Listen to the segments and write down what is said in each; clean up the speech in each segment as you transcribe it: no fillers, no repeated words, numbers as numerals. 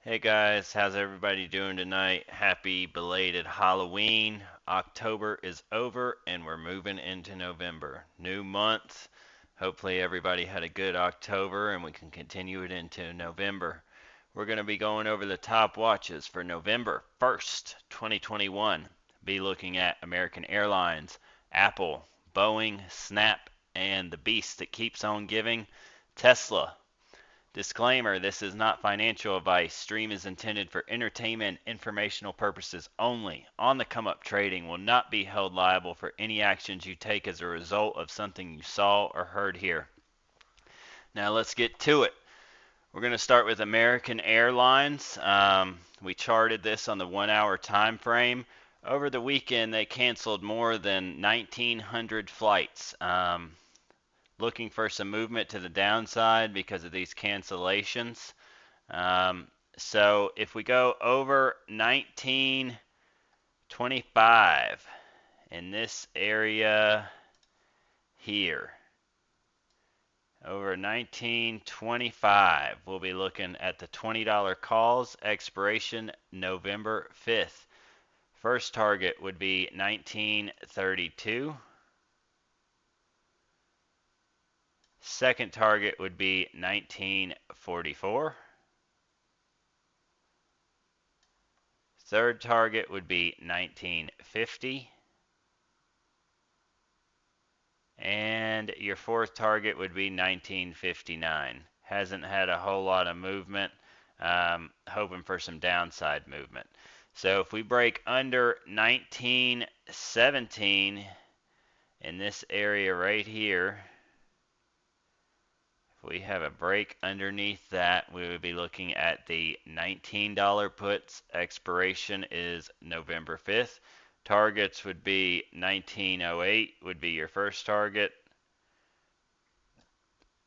Hey guys, how's everybody doing tonight? Happy belated Halloween. October is over and we're moving into November. New month. Hopefully everybody had a good October and we can continue it into November. We're going to be going over the top watches for November 1st, 2021. Be looking at American Airlines, Apple, Boeing, Snap, and the beast that keeps on giving, Tesla. Disclaimer, this is not financial advice. Stream is intended for entertainment and informational purposes only. On the come up trading will not be held liable for any actions you take as a result of something you saw or heard here. Now let's get to it. We're going to start with American Airlines. We charted this on the 1 hour time frame. Over the weekend, they canceled more than 1,900 flights. Looking for some movement to the downside because of these cancellations. So if we go over 1925 in this area here, over 1925, we'll be looking at the $20 calls, expiration November 5th. First target would be 1932. Second target would be 1944. Third target would be 1950. And your fourth target would be 1959. Hasn't had a whole lot of movement. Hoping for some downside movement. So if we break under 1917 in this area right here, if we have a break underneath that, we would be looking at the $19 puts. Expiration is November 5th. Targets would be 1908 would be your first target.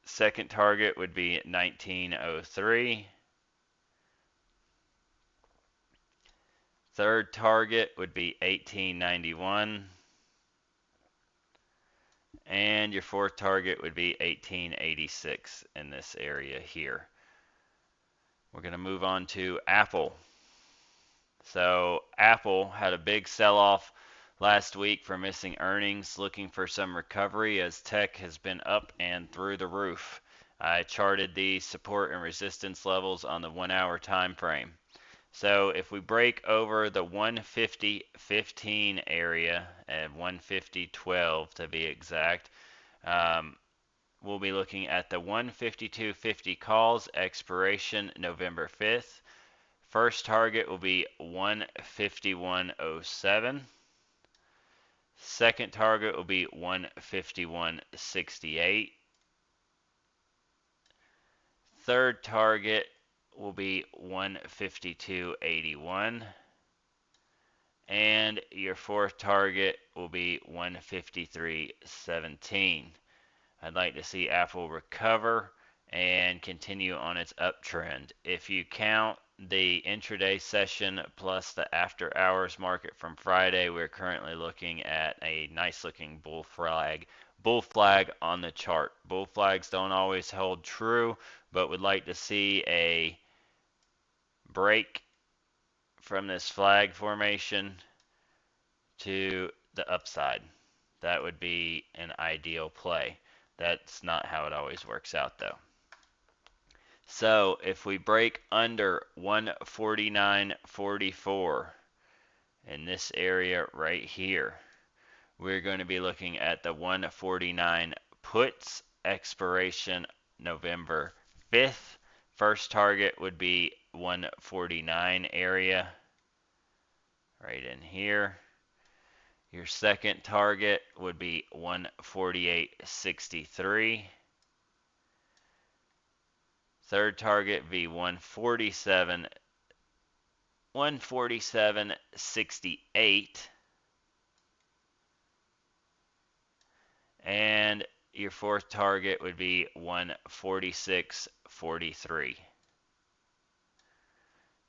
Second target would be 1903. Third target would be 1891. And your fourth target would be 1886 in this area here. We're going to move on to Apple. So Apple had a big sell-off last week for missing earnings, looking for some recovery as tech has been up and through the roof. I charted the support and resistance levels on the 1 hour time frame. So if we break over the 150.15 area at 150.12 to be exact, we'll be looking at the 152.50 calls, expiration November 5th. First target will be 151.07. Second target will be 151.68. Third target will be 152.81. And your fourth target will be 153.17. I'd like to see Apple recover and continue on its uptrend. If you count the intraday session plus the after hours market from Friday, we're currently looking at a nice looking bull flag on the chart. Bull flags don't always hold true, but would like to see a break from this flag formation to the upside. That would be an ideal play. That's not how it always works out though. So if we break under 149.44 in this area right here, we're going to be looking at the 149 puts, expiration November 5th. First target would be 149 area right in here. Your second target would be 148.63. Third target be 147.68. And your fourth target would be 146.43.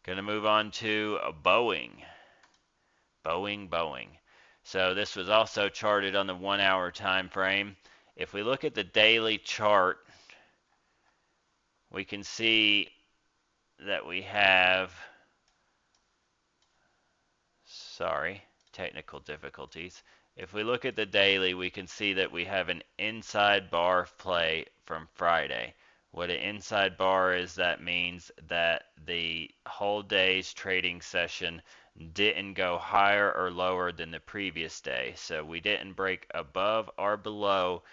Going to move on to Boeing. Boeing. So this was also charted on the 1 hour time frame. If we look at the daily chart, we can see that we have, sorry, technical difficulties. If we look at the daily, we can see that we have an inside bar of play from Friday. What an inside bar is, that means that the whole day's trading session didn't go higher or lower than the previous day. So we didn't break above or below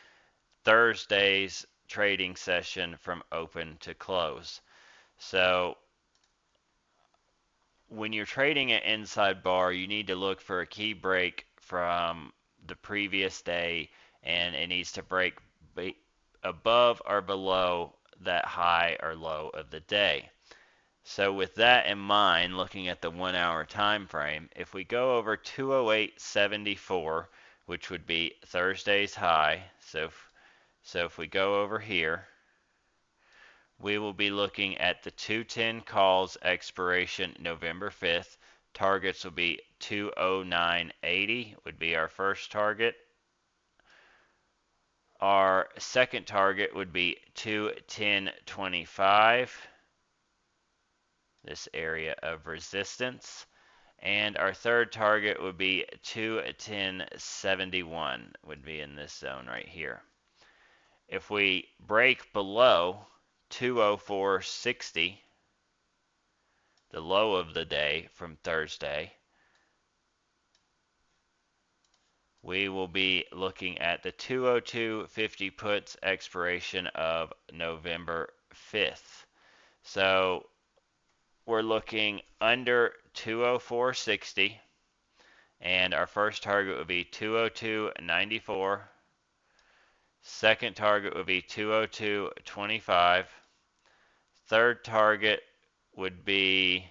Thursday's trading session from open to close. So when you're trading an inside bar, you need to look for a key break from the previous day, and it needs to break above or below that high or low of the day. So with that in mind, looking at the 1 hour time frame, if we go over 208.74, which would be Thursday's high, so if we go over here, we will be looking at the 210 calls expiration November 5th. Targets will be 209.80 would be our first target. Our second target would be 210.25, this area of resistance. And our third target would be 210.71, would be in this zone right here. If we break below 204.60, the low of the day from Thursday, we will be looking at the 202.50 puts expiration of November 5th. So we're looking under 204.60, and our first target would be 202.94. Second target would be 202.25. Third target would be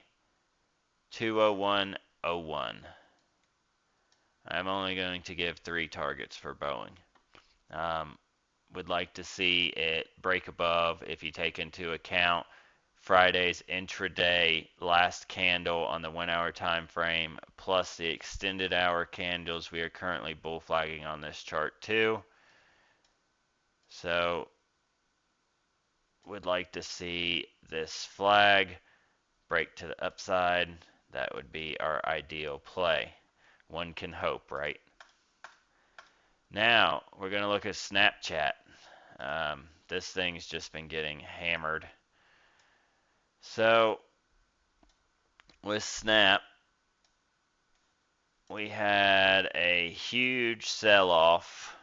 201.01. I'm only going to give 3 targets for Boeing. Would like to see it break above, if you take into account Friday's intraday last candle on the 1 hour time frame, plus the extended hour candles. We are currently bull flagging on this chart too. So would like to see this flag break to the upside. That would be our ideal play. One can hope, right? Now we're going to look at Snapchat. This thing's just been getting hammered. So with Snap, we had a huge sell-off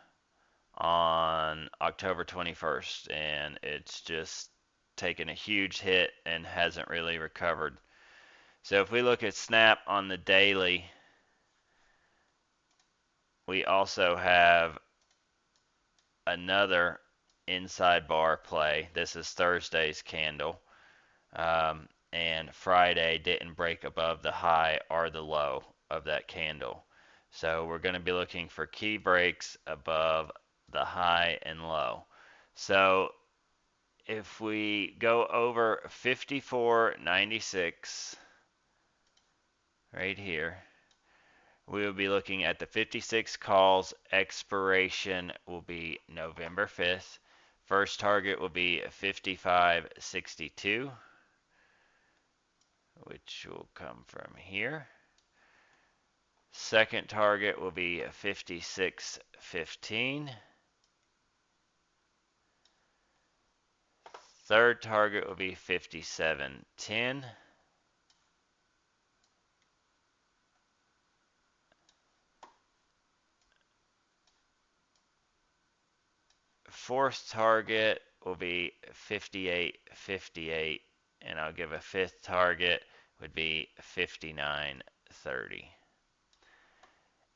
on October 21st, and it's just taken a huge hit and hasn't really recovered. So if we look at Snap on the daily, we also have another inside bar play. This is Thursday's candle, and Friday didn't break above the high or the low of that candle. So we're going to be looking for key breaks above the high and low. So if we go over 54.96 right here, we will be looking at the 56 calls expiration will be November 5th. First target will be 55.62, which will come from here. Second target will be 56.15. Third target will be 57.10. Fourth target will be 58.58, and I'll give a fifth target would be 59.30.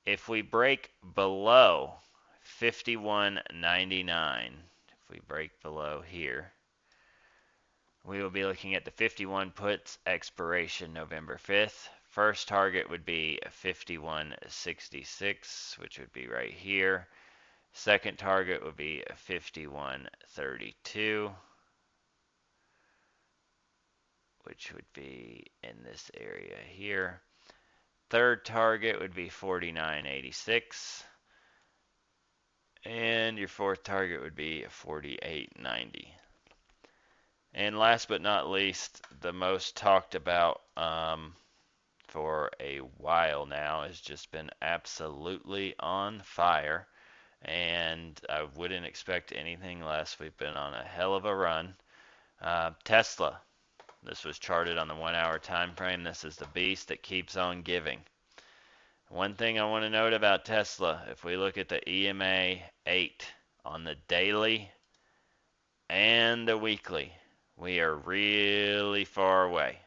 If we break below 51.99, if we break below here, we will be looking at the 51 puts expiration November 5th. First target would be 51.66, which would be right here. Second target would be 51.32, which would be in this area here. Third target would be 49.86, and your fourth target would be 48.90. And last but not least, the most talked about for a while now has just been absolutely on fire. And I wouldn't expect anything less. We've been on a hell of a run. Tesla. This was charted on the 1 hour time frame. This is the beast that keeps on giving. One thing I want to note about Tesla, if we look at the EMA 8 on the daily and the weekly, we are really far away.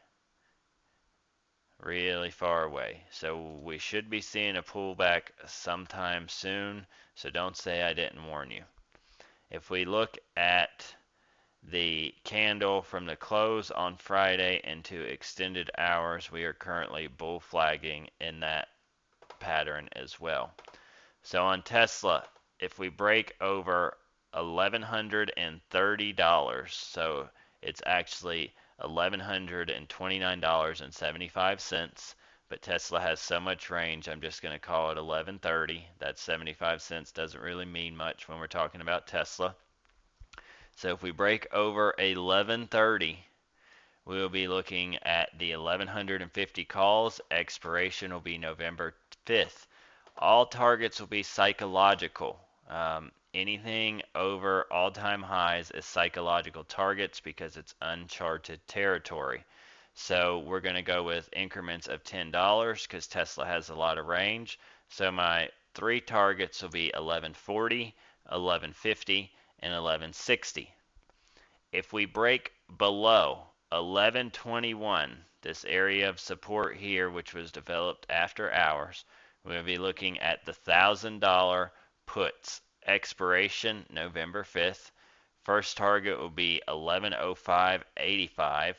Really far away. So we should be seeing a pullback sometime soon. So don't say I didn't warn you. If we look at the candle from the close on Friday into extended hours, we are currently bull flagging in that pattern as well. So on Tesla, if we break over $1,130, so it's actually $1,129.75, but Tesla has so much range, I'm just going to call it 1130. That 75 cents doesn't really mean much when we're talking about Tesla. So if we break over 1130, we will be looking at the 1150 calls. Expiration will be November 5th. All targets will be psychological. Anything over all-time highs is psychological targets because it's uncharted territory. So we're going to go with increments of $10 because Tesla has a lot of range. So my three targets will be 1140, 1150, and 1160. If we break below 1121, this area of support here, which was developed after hours, we'll be looking at the $1,000 puts. Expiration November 5th. First target will be 1105.85,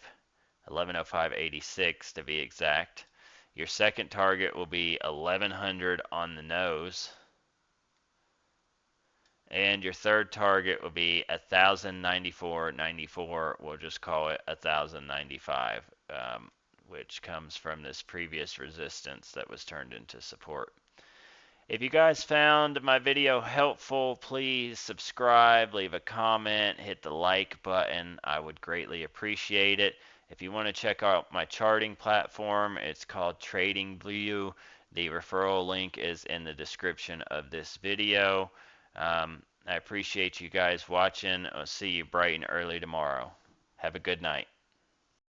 1105.86 to be exact. Your second target will be 1100 on the nose. And your third target will be 1,094.94. We'll just call it 1,095, which comes from this previous resistance that was turned into support. If you guys found my video helpful, please subscribe, leave a comment, hit the like button. I would greatly appreciate it. If you want to check out my charting platform, it's called TradingView. The referral link is in the description of this video. I appreciate you guys watching. I'll see you bright and early tomorrow. Have a good night.